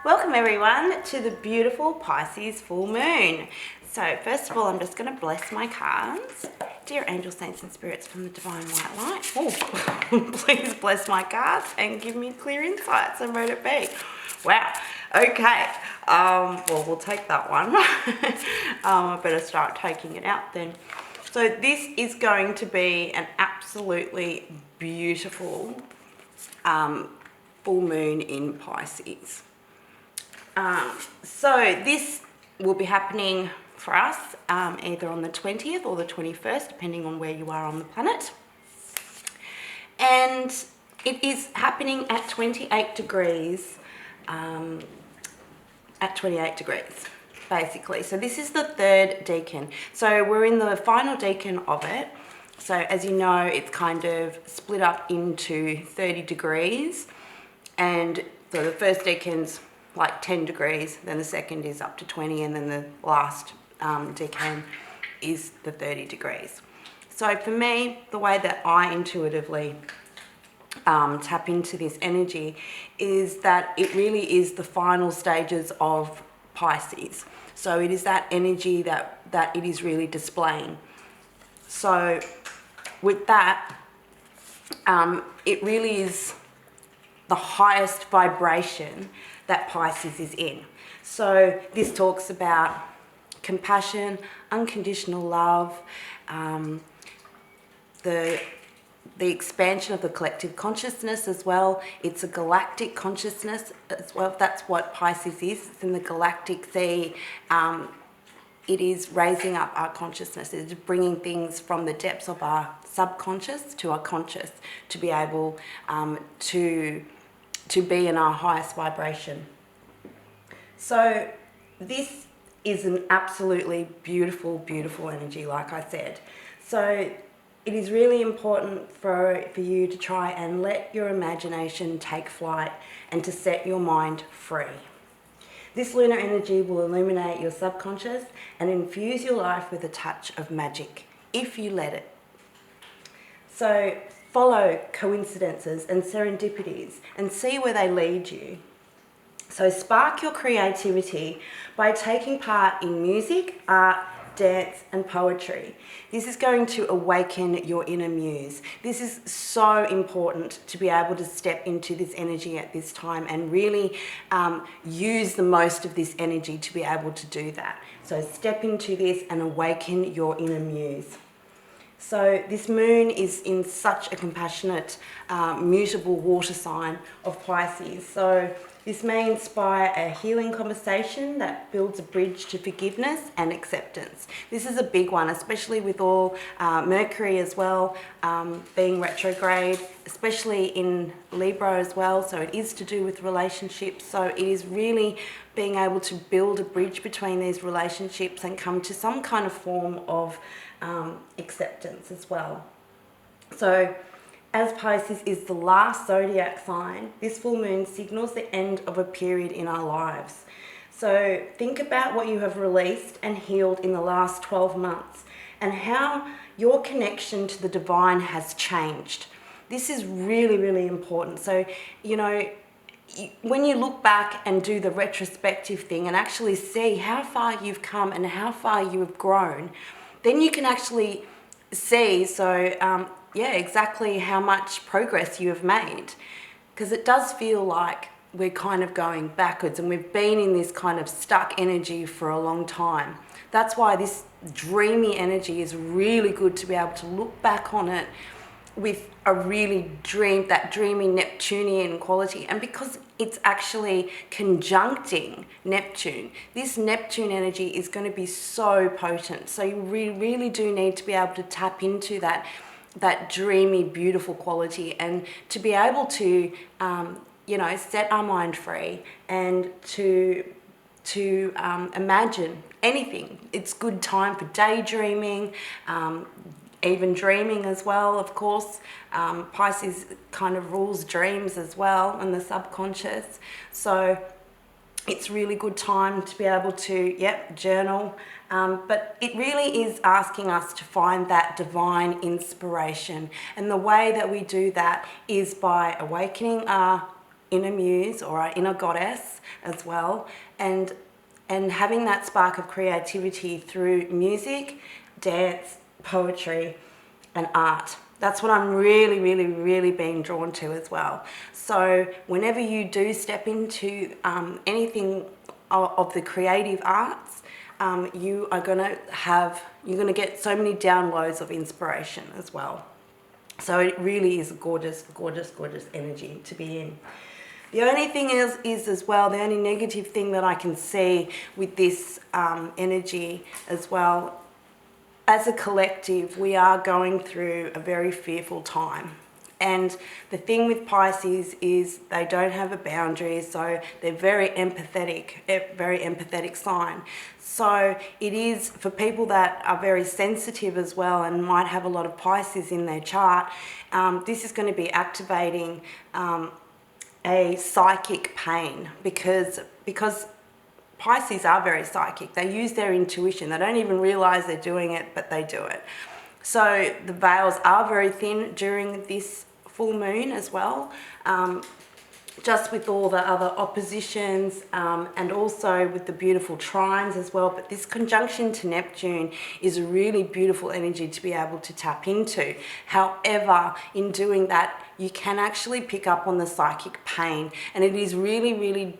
Welcome everyone to the beautiful Pisces full moon. So first of all, I'm just going to bless my cards. Dear angels, saints and spirits from the divine white light, please bless my cards and give me clear insights and let it be. Wow, okay, well we'll take that one. I better start taking it out then. So this is going to be an absolutely beautiful full moon in Pisces. So this will be happening for us either on the 20th or the 21st, depending on where you are on the planet. And it is happening at 28 degrees, basically. So this is the third decan. So we're in the final decan of it. So as you know, it's kind of split up into 30 degrees. And so the first decan's like 10 degrees, then the second is up to 20, and then the last decan is the 30 degrees. So for me, the way that I intuitively tap into this energy is that it really is the final stages of Pisces. So it is that energy that it is really displaying. So with that, it really is the highest vibration that Pisces is in. So this talks about compassion, unconditional love, the expansion of the collective consciousness as well. It's a galactic consciousness as well. That's what Pisces is. It's in the galactic sea. It is raising up our consciousness. It's bringing things from the depths of our subconscious to our conscious to be able to be in our highest vibration. So this is an absolutely beautiful, beautiful energy, like I said. So it is really important for you to try and let your imagination take flight and to set your mind free. This lunar energy will illuminate your subconscious and infuse your life with a touch of magic, if you let it. So follow coincidences and serendipities and see where they lead you. So spark your creativity by taking part in music, art, dance and poetry. This is going to awaken your inner muse. This is so important to be able to step into this energy at this time and really use the most of this energy to be able to do that. So step into this and awaken your inner muse. So this moon is in such a compassionate, mutable water sign of Pisces. So this may inspire a healing conversation that builds a bridge to forgiveness and acceptance. This is a big one, especially with all Mercury as well, being retrograde, especially in Libra as well. So it is to do with relationships. So it is really being able to build a bridge between these relationships and come to some kind of form of acceptance as well. So as Pisces is the last zodiac sign, this full moon signals the end of a period in our lives. So think about what you have released and healed in the last 12 months and how your connection to the divine has changed. This is really, really important. So, you know, when you look back and do the retrospective thing and actually see how far you've come and how far you have grown, then you can actually see, exactly how much progress you have made. Because it does feel like we're kind of going backwards and we've been in this kind of stuck energy for a long time. That's why this dreamy energy is really good to be able to look back on it with a really that dreamy Neptunian quality. And because it's actually conjuncting Neptune, this Neptune energy is going to be so potent. So you really do need to be able to tap into that dreamy, beautiful quality and to be able to, set our mind free and to imagine anything. It's good time for daydreaming, even dreaming as well, of course. Pisces kind of rules dreams as well and the subconscious. So it's really good time to be able to, journal. But it really is asking us to find that divine inspiration. And the way that we do that is by awakening our inner muse or our inner goddess as well, and having that spark of creativity through music, dance, poetry and art. That's what I'm really, really, really being drawn to as well. So whenever you do step into anything of the creative arts, you're gonna get so many downloads of inspiration as well. So it really is a gorgeous, gorgeous, gorgeous energy to be in. The only thing is as well, the only negative thing that I can see with this energy as well, as a collective, we are going through a very fearful time. And the thing with Pisces is they don't have a boundary, so they're very empathetic sign. So it is for people that are very sensitive as well and might have a lot of Pisces in their chart, this is going to be activating a psychic pain because Pisces are very psychic. They use their intuition. They don't even realize they're doing it, but they do it. So the veils are very thin during this full moon as well, just with all the other oppositions and also with the beautiful trines as well. But this conjunction to Neptune is a really beautiful energy to be able to tap into. However, in doing that, you can actually pick up on the psychic pain, and it is really, really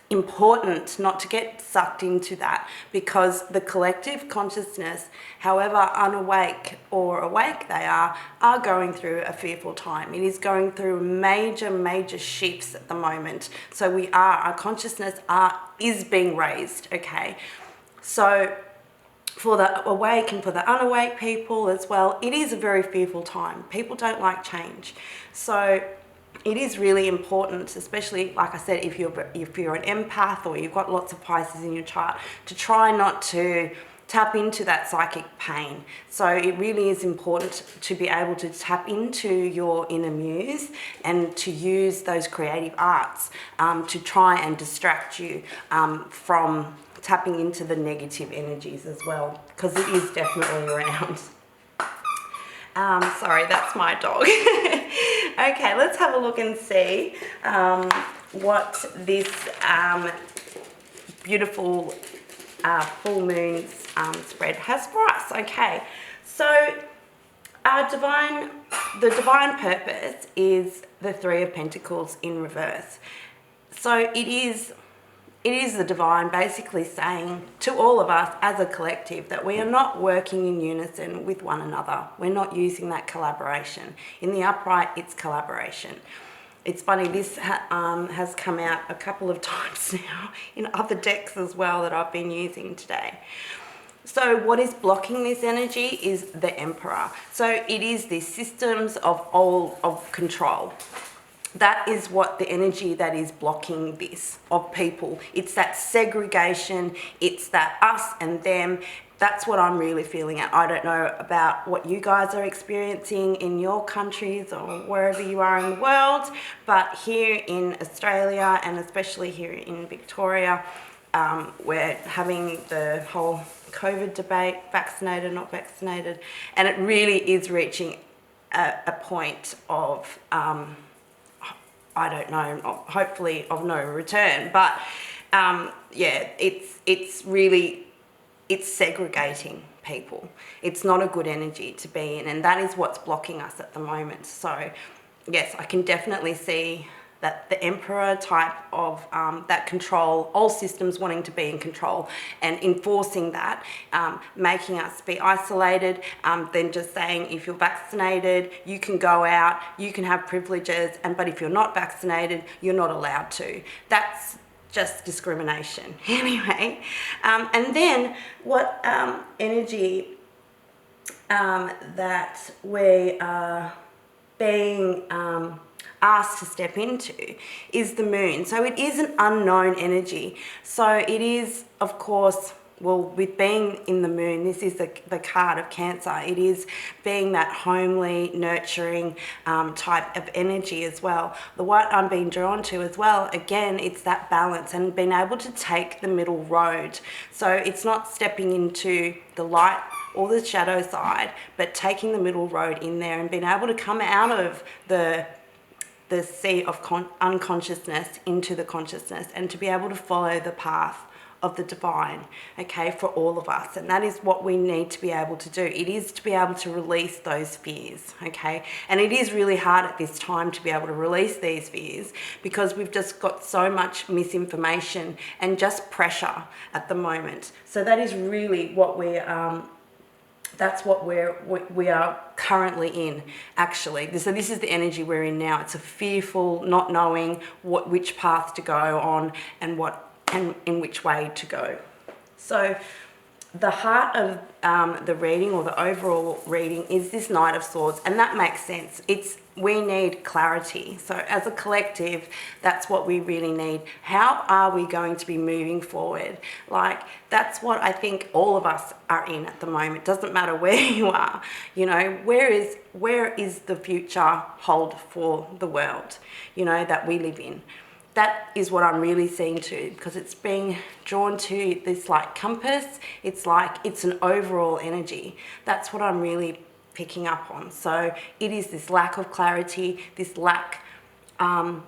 important not to get sucked into that, because the collective consciousness, however unawake or awake they are going through a fearful time. It is going through major shifts at the moment. So our consciousness is being raised, okay? So for the awake and for the unawake people as well, it is a very fearful time. People don't like change. So it is really important, especially, like I said, if you're an empath or you've got lots of Pisces in your chart, to try not to tap into that psychic pain. So it really is important to be able to tap into your inner muse and to use those creative arts to try and distract you from tapping into the negative energies as well, because it is definitely around. Sorry, that's my dog. Okay, let's have a look and see what this beautiful full moon spread has for us. Okay, so the divine purpose is the Three of Pentacles in reverse. So it is the divine basically saying to all of us as a collective that we are not working in unison with one another. We're not using that collaboration. In the upright, it's collaboration. It's funny, this has come out a couple of times now in other decks as well that I've been using today. So what is blocking this energy is the Emperor. So it is the systems of control. That is what the energy that is blocking this of people. It's that segregation, it's that us and them. That's what I'm really feeling at. I don't know about what you guys are experiencing in your countries or wherever you are in the world, but here in Australia and especially here in Victoria, we're having the whole COVID debate, vaccinated, not vaccinated, and it really is reaching a point of I don't know, hopefully of no return, but yeah, it's segregating people. It's not a good energy to be in, and that is what's blocking us at the moment. So yes, I can definitely see that the Emperor type of that control, all systems wanting to be in control and enforcing that, making us be isolated, then just saying if you're vaccinated, you can go out, you can have privileges, but if you're not vaccinated, you're not allowed to. That's just discrimination. Anyway, and then what energy that we are being asked to step into is the moon. So it is an unknown energy. So it is, of course, well, with being in the moon, this is the card of Cancer. It is being that homely, nurturing type of energy as well. What I'm being drawn to as well, again, it's that balance and being able to take the middle road. So it's not stepping into the light or the shadow side, but taking the middle road in there and being able to come out of the the sea of unconsciousness into the consciousness, and to be able to follow the path of the divine, okay, for all of us. And that is what we need to be able to do. It is to be able to release those fears, okay? And it is really hard at this time to be able to release these fears, because we've just got so much misinformation and just pressure at the moment. So that is really what that's what we are currently in, actually. So this is the energy we're in now. It's a fearful, not knowing which path to go on and in which way to go. So the heart of the reading, or the overall reading, is this Knight of Swords, and that makes sense. We need clarity. So as a collective, that's what we really need. How are we going to be moving forward? Like, that's what I think all of us are in at the moment. Doesn't matter where you are, you know, where is the future hold for the world, you know, that we live in. That is what I'm really seeing too, because it's being drawn to this like compass. It's like, it's an overall energy. That's what I'm really picking up on. So it is this lack of clarity, this lack, of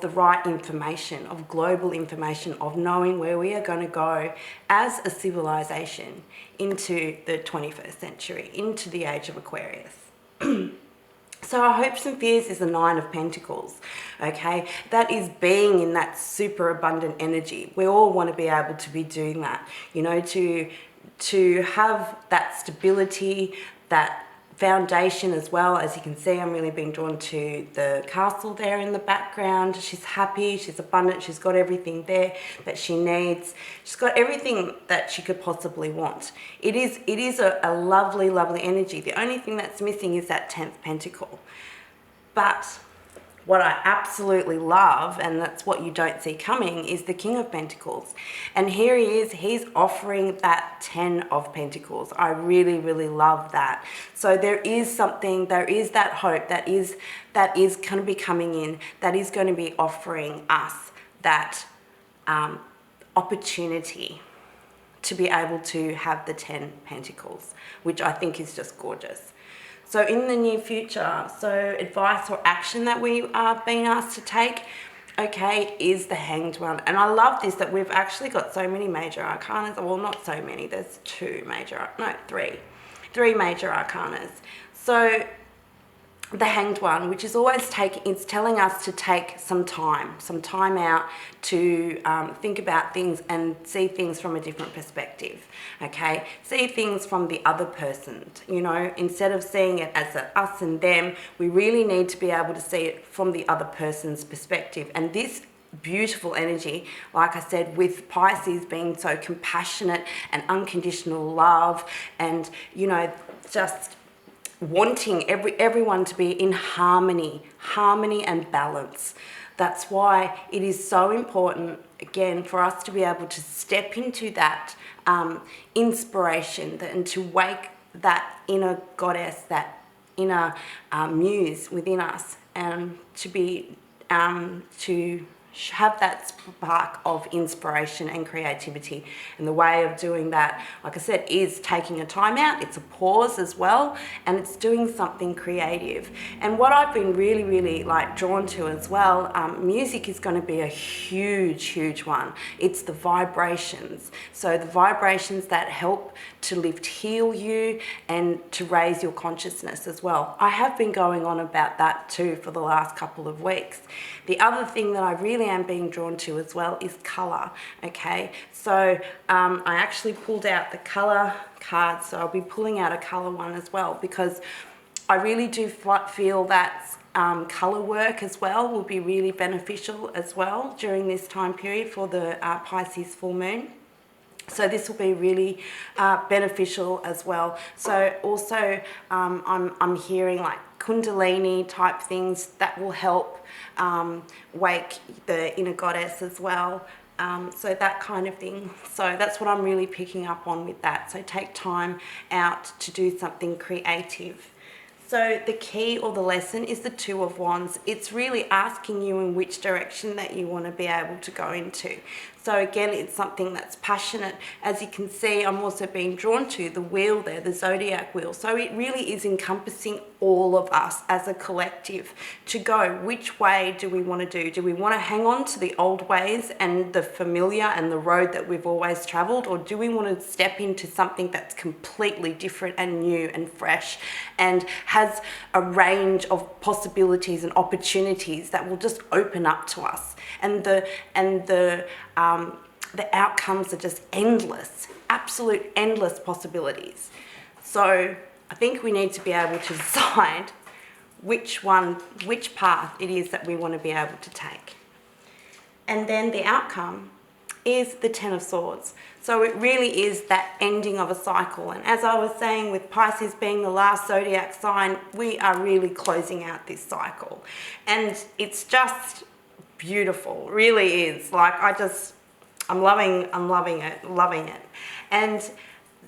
the right information, of global information, of knowing where we are going to go as a civilization into the 21st century, into the age of Aquarius. So our hopes and fears is the Nine of Pentacles, okay? That is being in that super abundant energy. We all want to be able to be doing that, you know, to have that stability, that foundation as well. As you can see, I'm really being drawn to the castle there in the background. She's happy, she's abundant, she's got everything there that she needs. She's got everything that she could possibly want. It is a lovely, lovely energy. The only thing that's missing is that 10th pentacle. But what I absolutely love, and that's what you don't see coming, is the King of Pentacles. And here he is, he's offering that 10 of Pentacles. I really, really love that. So there is something, there is that hope that is going to be coming in, that is going to be offering us that opportunity to be able to have the 10 Pentacles, which I think is just gorgeous. So in the near future, so advice or action that we are being asked to take, okay, is the Hanged One. And I love this, that we've actually got so many major arcanas. Well, not so many, there's three major arcanas. So the Hanged One, which is always it's telling us to take some time out to think about things and see things from a different perspective, okay? See things from the other person, you know, instead of seeing it as a us and them, we really need to be able to see it from the other person's perspective. And this beautiful energy, like I said, with Pisces being so compassionate and unconditional love, and, you know, just wanting everyone to be in harmony and balance. That's why it is so important, again, for us to be able to step into that inspiration and to wake that inner goddess, that inner muse within us, and to be to have that spark of inspiration and creativity. And the way of doing that, like I said, is taking a time out. It's a pause as well, and it's doing something creative. And what I've been really, really like drawn to as well, music is going to be a huge one. It's the vibrations. So the vibrations that help to lift, heal you, and to raise your consciousness as well. I have been going on about that too for the last couple of weeks. The other thing that I really am being drawn to as well is colour, okay? So I actually pulled out the colour card, so I'll be pulling out a colour one as well, because I really do feel that colour work as well will be really beneficial as well during this time period for the Pisces full moon. So this will be really beneficial as well. So also I'm hearing like Kundalini type things that will help wake the inner goddess as well. So that kind of thing. So that's what I'm really picking up on with that. So take time out to do something creative. So the key or the lesson is the Two of Wands. It's really asking you in which direction that you want to be able to go into. So again, it's something that's passionate. As you can see, I'm also being drawn to the wheel there, the zodiac wheel. So it really is encompassing all of us as a collective to go, which way do we want to do? Do we want to hang on to the old ways and the familiar and the road that we've always traveled? Or do we want to step into something that's completely different and new and fresh and has a range of possibilities and opportunities that will just open up to us? And the outcomes are just endless, absolute endless possibilities. So I think we need to be able to decide which path it is that we want to be able to take. And then the outcome is the Ten of Swords. So it really is that ending of a cycle. And as I was saying, with Pisces being the last zodiac sign, we are really closing out this cycle. And it's just beautiful, really is. Like, I'm loving it. And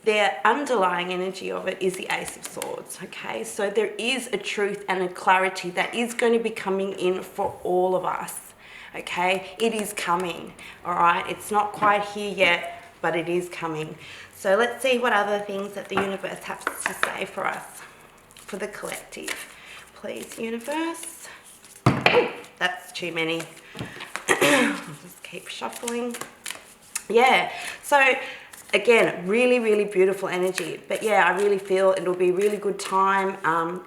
the underlying energy of it is the Ace of Swords, okay? So there is a truth and a clarity that is going to be coming in for all of us, okay? It is coming, all right? It's not quite here yet, but it is coming. So let's see what other things that the universe has to say for us, for the collective. Please, universe. Ooh, that's too many. I'll just keep shuffling. Yeah, so again, really, really beautiful energy. But yeah, I really feel it'll be a really good time.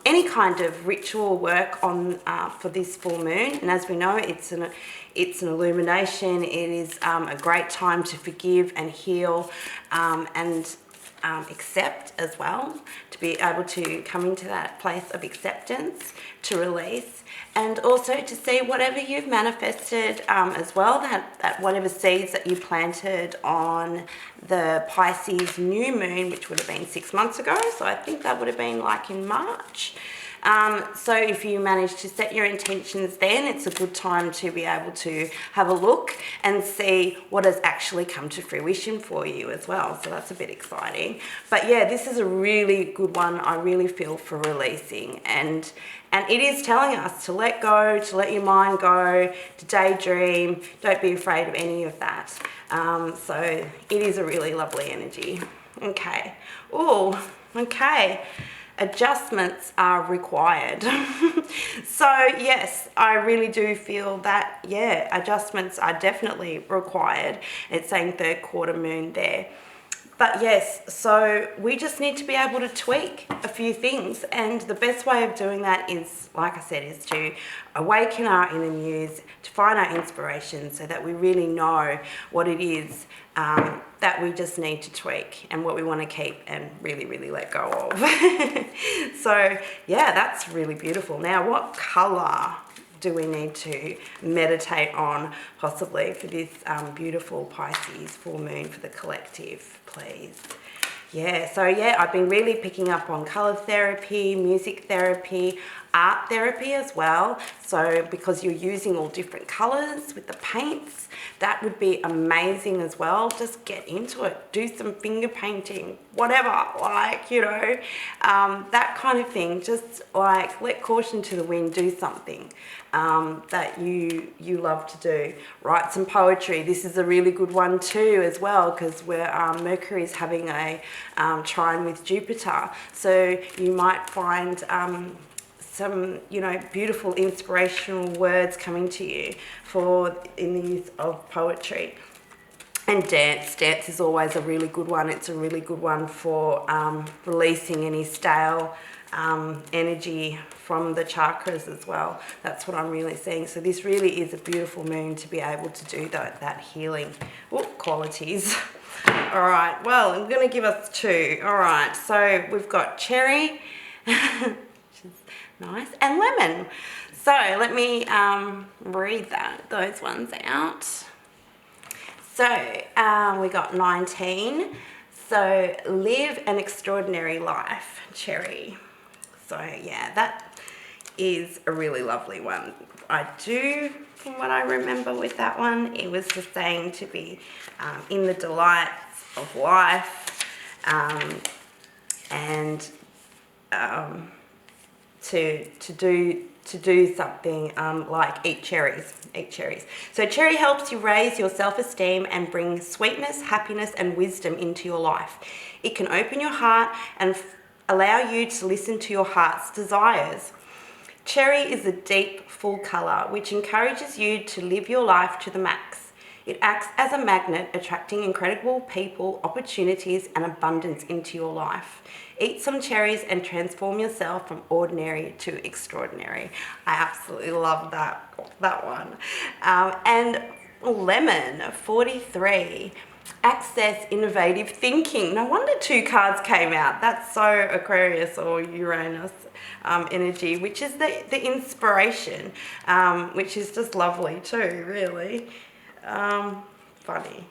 Any kind of ritual work on for this full moon. And as we know, it's an illumination. It is a great time to forgive and heal and accept as well, to be able to come into that place of acceptance, to release, and also to see whatever you've manifested as well, that whatever seeds that you planted on the Pisces new moon, which would have been 6 months ago. So I think that would have been like in March. So if you manage to set your intentions then, it's a good time to be able to have a look and see what has actually come to fruition for you as well. So that's a bit exciting. But yeah, this is a really good one, I really feel, for releasing. And it is telling us to let go, to let your mind go, to daydream. Don't be afraid of any of that. So it is a really lovely energy. Okay. Oh, okay. Adjustments are required. So yes, I really do feel that, yeah, adjustments are definitely required. It's saying third quarter moon there. But yes, so we just need to be able to tweak a few things, and the best way of doing that is, like I said, is to awaken our inner muse, to find our inspiration so that we really know what it is that we just need to tweak and what we want to keep and really, really let go of. So yeah, that's really beautiful. Now, what colour do we need to meditate on possibly for this beautiful Pisces full moon for the collective, please? Yeah, so yeah, I've been really picking up on colour therapy, music therapy, art therapy as well. So because you're using all different colours with the paints, that would be amazing as well. Just get into it, do some finger painting, whatever, like, you know, that kind of thing. Just like let caution to the wind, do something that you love to do. Write some poetry. This is a really good one too as well, because where Mercury is having a trine with Jupiter, so you might find some, you know, beautiful inspirational words coming to you in the use of poetry. And dance is always a really good one. It's a really good one for releasing any stale energy from the chakras as well. That's what I'm really seeing. So this really is a beautiful moon to be able to do that healing qualities. All right, well, I'm going to give us two. All right, so we've got cherry, which is nice, and lemon. So let me read those ones out. So we got 19. So live an extraordinary life, cherry. So yeah, that is a really lovely one. From what I remember with that one, it was just saying to be in the delights of life and to to do something like eat cherries. Eat cherries. So cherry helps you raise your self-esteem and bring sweetness, happiness, and wisdom into your life. It can open your heart and allow you to listen to your heart's desires. Cherry is a deep, full colour which encourages you to live your life to the max. It acts as a magnet, attracting incredible people, opportunities, and abundance into your life. Eat some cherries and transform yourself from ordinary to extraordinary. I absolutely love that one. And lemon, 43. Access innovative thinking. No wonder 2 cards came out. That's so Aquarius or Uranus energy, which is the inspiration, which is just lovely too, really. Funny.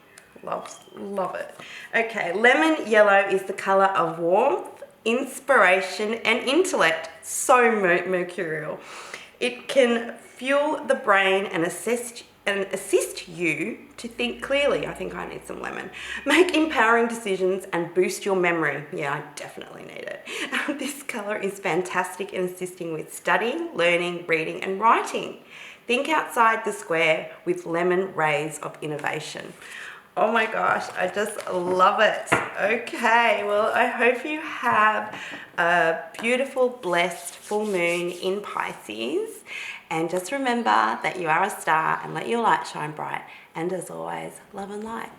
Love it. Okay, lemon yellow is the colour of warmth, inspiration, and intellect. So mercurial. It can fuel the brain and assist you to think clearly. I think I need some lemon. Make empowering decisions and boost your memory. Yeah, I definitely need it. This colour is fantastic in assisting with studying, learning, reading, and writing. Think outside the square with lemon rays of innovation. Oh my gosh, I just love it. Okay, well, I hope you have a beautiful, blessed full moon in Pisces. And just remember that you are a star and let your light shine bright. And as always, love and light.